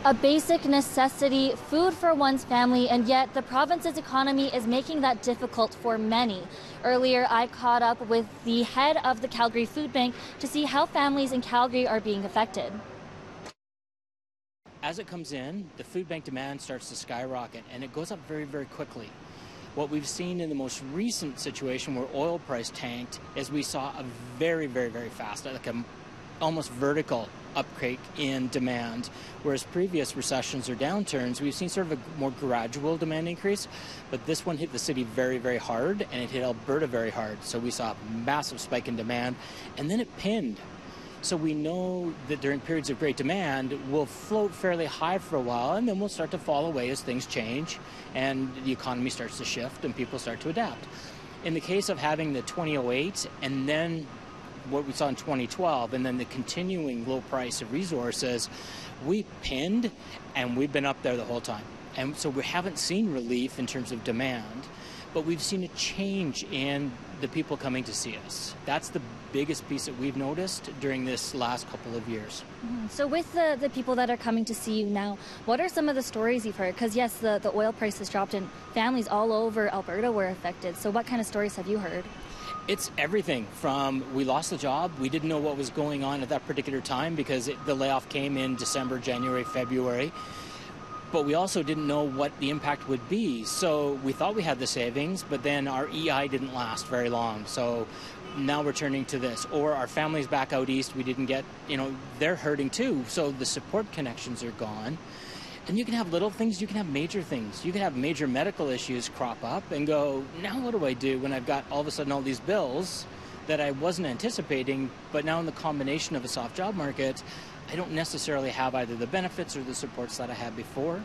A basic necessity, food for one's family, and yet the province's economy is making that difficult for many. Earlier, I caught up with the head of the Calgary Food Bank to see how families in Calgary are being affected. As it comes in, the food bank demand starts to skyrocket, and it goes up very, very quickly. What we've seen in the most recent situation where oil price tanked is we saw a very, very, very fast, like a almost vertical uptake in demand, whereas previous recessions or downturns, we've seen sort of a more gradual demand increase, but this one hit the city very, very hard, and it hit Alberta very hard. So we saw a massive spike in demand, and then it pinned. So we know that during periods of great demand, we'll float fairly high for a while, and then we'll start to fall away as things change, and the economy starts to shift, and people start to adapt. In the case of having the 2008, and then what we saw in 2012, and then the continuing low price of resources, we pinned, and we've been up there the whole time. And so we haven't seen relief in terms of demand, but we've seen a change in the people coming to see us. That's the biggest piece that we've noticed during this last couple of years. So with the people that are coming to see you now, what are some of the stories you've heard? Because yes, the oil prices dropped and families all over Alberta were affected. So what kind of stories have you heard? It's everything from we lost the job, we didn't know what was going on at that particular time because the layoff came in December, January, February, but we also didn't know what the impact would be. So we thought we had the savings, but then our EI didn't last very long. So now we're turning to this. Or our family's back out east, we didn't get, they're hurting too. So the support connections are gone. And you can have little things, you can have major things. You can have major medical issues crop up and go, now what do I do when I've got all of a sudden all these bills that I wasn't anticipating, but now in the combination of a soft job market, I don't necessarily have either the benefits or the supports that I had before.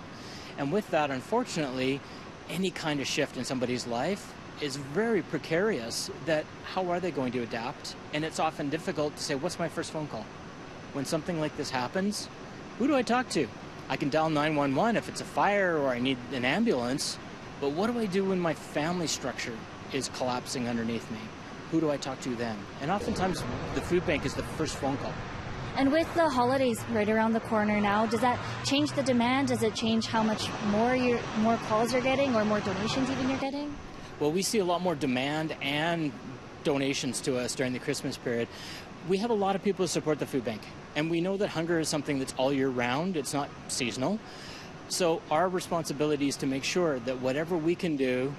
And with that, unfortunately, any kind of shift in somebody's life is very precarious. That how are they going to adapt? And it's often difficult to say, what's my first phone call? When something like this happens, who do I talk to? I can dial 911 if it's a fire or I need an ambulance, but what do I do when my family structure is collapsing underneath me? Who do I talk to then? And oftentimes the food bank is the first phone call. And with the holidays right around the corner now, does that change the demand? Does it change how much more calls you're getting or more donations even you're getting? Well, we see a lot more demand and donations to us during the Christmas period. We have a lot of people who support the food bank, and we know that hunger is something that's all year round. It's not seasonal. So our responsibility is to make sure that whatever we can do,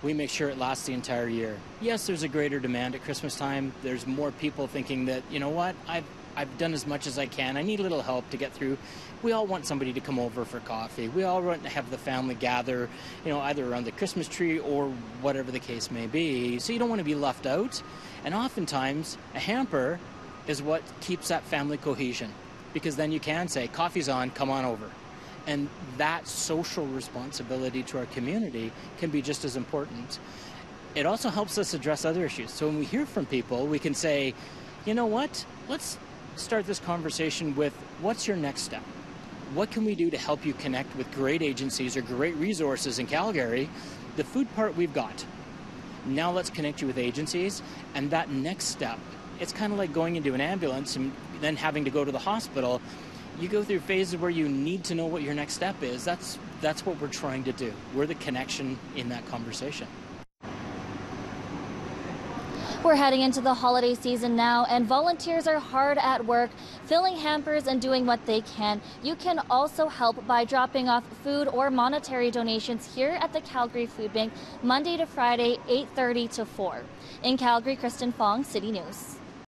we make sure it lasts the entire year. Yes, there's a greater demand at Christmas time. There's more people thinking that, you know what, I've done as much as I can. I need a little help to get through. We all want somebody to come over for coffee. We all want to have the family gather, either around the Christmas tree or whatever the case may be. So you don't want to be left out. And oftentimes, a hamper is what keeps that family cohesion, because then you can say, coffee's on, come on over. And that social responsibility to our community can be just as important. It also helps us address other issues. So when we hear from people, we can say, you know what, let's start this conversation with, what's your next step? What can we do to help you connect with great agencies or great resources in Calgary? The food part we've got. Now let's connect you with agencies, and that next step, it's kind of like going into an ambulance and then having to go to the hospital. You go through phases where you need to know what your next step is. That's what we're trying to do. We're the connection in that conversation. We're heading into the holiday season now, and volunteers are hard at work, filling hampers and doing what they can. You can also help by dropping off food or monetary donations here at the Calgary Food Bank, Monday to Friday, 8:30 to 4. In Calgary, Kristen Fong, City News.